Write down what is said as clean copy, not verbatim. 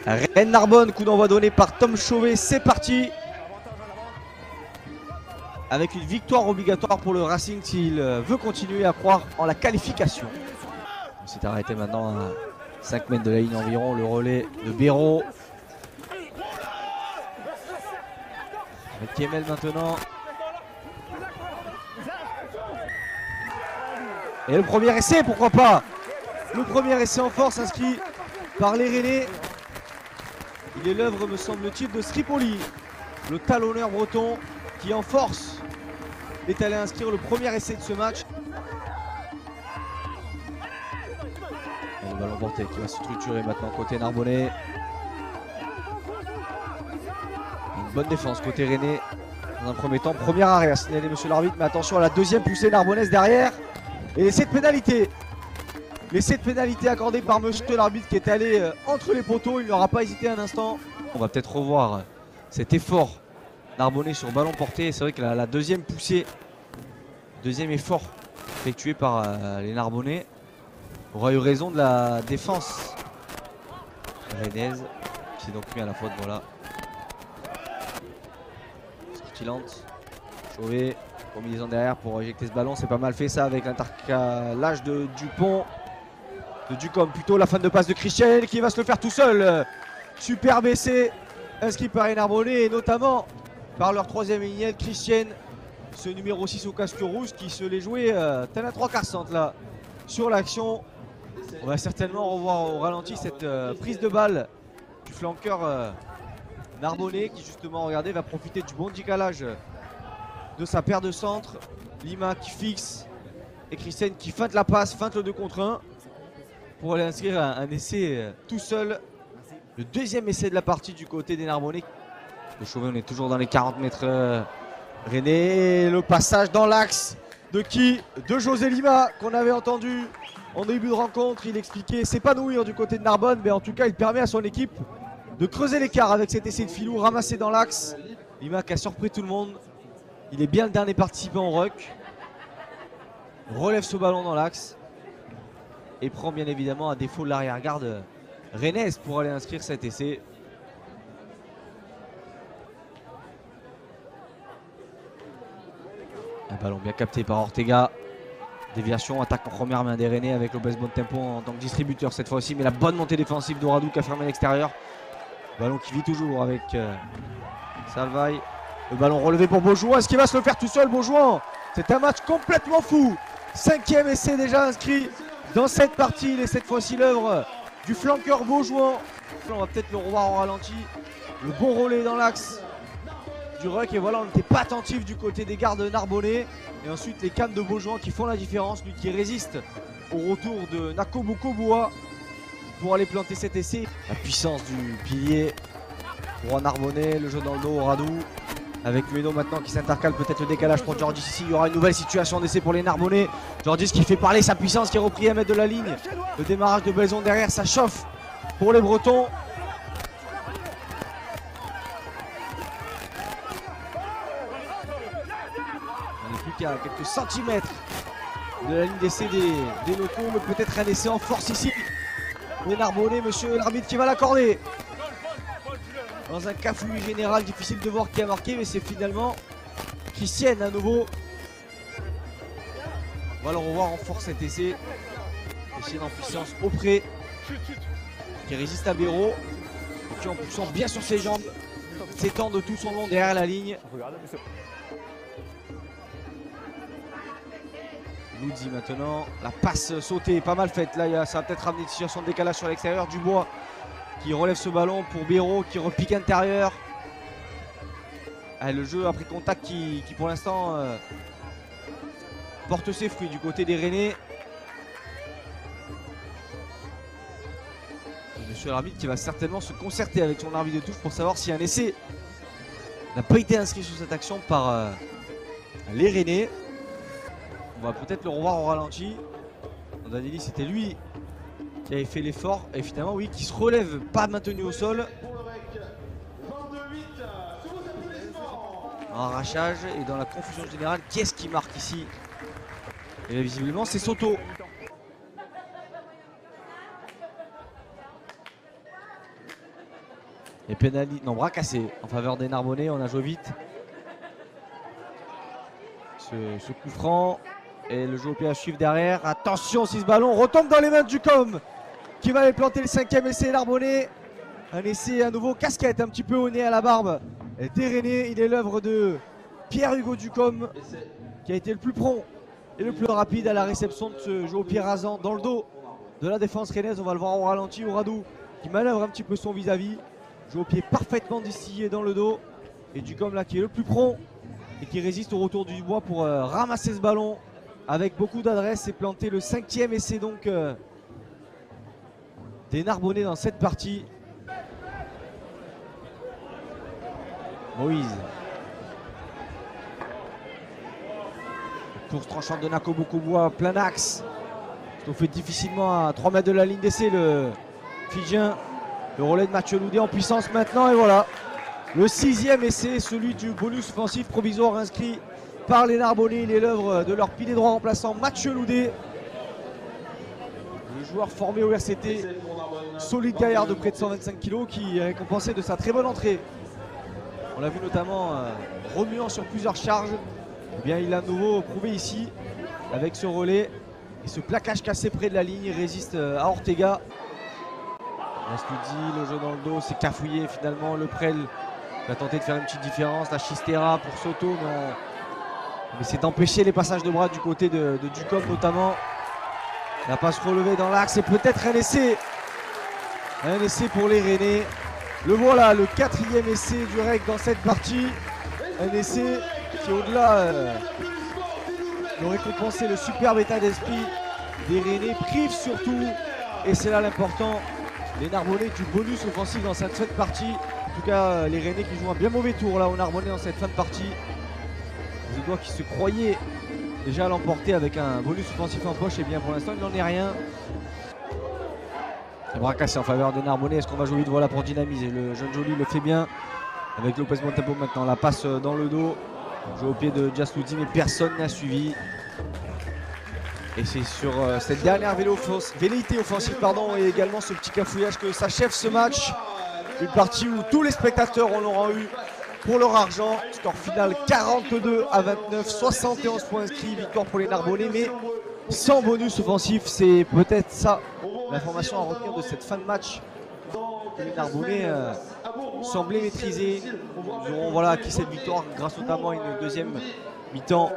Rennes-Narbonne, coup d'envoi donné par Tom Chauvet, c'est parti. Avec une victoire obligatoire pour le Racing s'il veut continuer à croire en la qualification. On s'est arrêté maintenant à 5 mètres de la ligne environ, le relais de Béraud. Avec Kemel maintenant. Et le premier essai, pourquoi pas. Le premier essai en force inscrit par les Rennais. Il est l'œuvre, me semble-t-il, de Stripoli, le talonneur breton qui en force est allé inscrire le premier essai de ce match. Et le ballon porté qui va se structurer maintenant côté narbonnais. Une bonne défense côté Rennais. Dans un premier temps, premier arrêt à signaler monsieur l'arbitre, mais attention à la deuxième poussée narbonnaise derrière. Et l'essai de pénalité. L'essai de pénalité accordé par monsieur l'arbitre qui est allé entre les poteaux. Il n'aura pas hésité un instant. On va peut-être revoir cet effort narbonnais sur ballon porté. C'est vrai que la deuxième poussée, deuxième effort effectué par les Narbonnais aura eu raison de la défense rennaise qui s'est donc mis à la faute. Voilà. Sortilante. Chauvet. Combinaison derrière pour éjecter ce ballon. C'est pas mal fait ça avec l'intercalage de Dupont. De Ducom plutôt, la fin de passe de Christian qui va se le faire tout seul. Superbe essai inscrit par les Narbonnais et notamment par leur troisième ligne, Christian, ce numéro 6 au casque rouge qui se l'est joué tel un 3/4 centre là sur l'action. On va certainement revoir au ralenti cette prise de balle du flanqueur narbonnais qui justement, regardez, va profiter du bon décalage de sa paire de centre. Lima qui fixe et Christian qui feinte la passe, feinte le 2 contre 1 pour aller inscrire un essai tout seul. Le deuxième essai de la partie du côté des Narbonnais. Le Chauvet, on est toujours dans les 40 mètres Rennais. Le passage dans l'axe de qui? De José Lima qu'on avait entendu en début de rencontre. Il expliquait s'épanouir du côté de Narbonne, mais en tout cas il permet à son équipe de creuser l'écart avec cet essai de filou ramassé dans l'axe. Lima qui a surpris tout le monde. Il est bien le dernier participant au ruck. Relève ce ballon dans l'axe et prend bien évidemment à défaut de l'arrière-garde rennaise pour aller inscrire cet essai. Un ballon bien capté par Ortega. Déviation, attaque en première main des Rennais avec Lopez Bontempo en tant que distributeur cette fois-ci. Mais la bonne montée défensive d'Oradou qui a fermé l'extérieur. Ballon qui vit toujours avec Salvaille. Le ballon relevé pour Beaujouan. Est-ce qu'il va se le faire tout seul, Beaujouan? C'est un match complètement fou. 5e essai déjà inscrit dans cette partie. Il est cette fois-ci l'œuvre du flanqueur Beaujouan. On va peut-être le revoir au ralenti. Le bon relais dans l'axe du ruck. Et voilà, on n'était pas attentif du côté des gardes narbonnais. Et ensuite les cannes de Beaujouan qui font la différence. Lui qui résiste au retour de Nakobo Koboa pour aller planter cet essai. La puissance du pilier pour Narbonnais. Le jeu dans le dos, Radou. Avec Meno maintenant qui s'intercale, peut-être le décalage pour Georgis ici. Il y aura une nouvelle situation d'essai pour les Narbonnais. Georgis qui fait parler sa puissance, qui est repris à mètre de la ligne. Le démarrage de Belzon derrière, ça chauffe pour les Bretons. On n'est plus qu'à quelques centimètres de la ligne d'essai des locaux. Mais peut-être un essai en force ici. Les Narbonnais, monsieur l'arbitre qui va l'accorder. Dans un cafouillis général, difficile de voir qui a marqué, mais c'est finalement Christian à nouveau. On va le revoir en force cet essai. Christian en puissance auprès, qui résiste à Béraud, et qui en poussant bien sur ses jambes s'étend de tout son long derrière la ligne. Loudzi maintenant, la passe sautée, pas mal faite. Là, ça va peut-être ramener une situation de décalage sur l'extérieur. Dubois qui relève ce ballon pour Béraud qui repique intérieur. Le jeu après contact qui pour l'instant porte ses fruits du côté des Rennais. Monsieur l'arbitre qui va certainement se concerter avec son arbitre de touche pour savoir si un essai n'a pas été inscrit sur cette action par les Rennais. On va peut-être le revoir au ralenti. Danili, c'était lui qui avait fait l'effort et finalement oui, qui se relève, pas maintenu au sol. Un arrachage et dans la confusion générale, qui est-ce qui marque ici? Et là, visiblement c'est Soto. Et pénalité, non, bras cassé en faveur des Narbonnais. On a joué vite. Ce coup franc. Et le jeu au pied à suivre derrière. Attention si ce ballon retombe dans les mains de Ducom, qui va aller planter le 5e essai Narbonnais. Un essai à nouveau casquette, un petit peu au nez, à la barbe des Rennais. Il est l'œuvre de Pierre-Hugo Ducom, qui a été le plus prompt et le plus rapide à la réception de ce jeu au pied rasant dans le dos de la défense rennaise. On va le voir au ralenti. Ouradou qui manœuvre un petit peu son vis-à-vis. Jeu au pied parfaitement distillé dans le dos. Et Ducom là qui est le plus prompt et qui résiste au retour du bois pour ramasser ce ballon avec beaucoup d'adresse et planter le 5e essai donc des Narbonnais dans cette partie. Moïse. Course tranchante de Nako Bokoboua, plein axe. Ça fait difficilement à 3 mètres de la ligne d'essai le Fidjien. Le relais de Mathieu Loudé en puissance maintenant et voilà. Le 6e essai, celui du bonus offensif provisoire inscrit par les Narbonnais. Il est l'œuvre de leur pilier droit remplaçant Mathieu Loudé. Le joueur formé au RCT, solide gaillard de près de 125 kg qui est récompensé de sa très bonne entrée. On l'a vu notamment remuant sur plusieurs charges. Eh bien, il a de nouveau prouvé ici avec ce relais et ce plaquage cassé près de la ligne. Il résiste à Ortega. Rastoudi, le jeu dans le dos, c'est cafouillé finalement. Le Prel va tenter de faire une petite différence. La Chistera pour Soto, mais c'est d'empêcher les passages de bras du côté de Ducom notamment. La passe relevée dans l'axe et peut-être un essai. Un essai pour les Rennais. Le voilà, le 4e essai du REC dans cette partie. Un essai qui au-delà de récompenser le superbe état d'esprit des Rennais, prive surtout, et c'est là l'important, les Narbonnais du bonus offensif dans cette fin de partie. En tout cas, les Rennais qui jouent un bien mauvais tour là aux Narbonnais dans cette fin de partie. Les Édois qui se croyaient déjà à l'emporter avec un bonus offensif en poche, et bien pour l'instant il n'en est rien. Le bras cassé en faveur des Narbonnais. Est-ce qu'on va jouer vite? Voilà pour dynamiser. Le jeune Joly le fait bien avec Lopez Montempo maintenant. La passe dans le dos. Jeu au pied de Jasloudi, mais personne n'a suivi. Et c'est sur cette dernière velléité offensive et également ce petit cafouillage que s'achève ce match. Une partie où tous les spectateurs en auront eu pour leur argent. Score final 42-29, 71 points inscrits. Victoire pour les Narbonnais, mais sans bonus offensif. C'est peut-être ça l'information à retenir de cette fin de match. Les Narbonnais semblaient maîtriser. Nous aurons acquis cette victoire grâce notamment à une deuxième mi-temps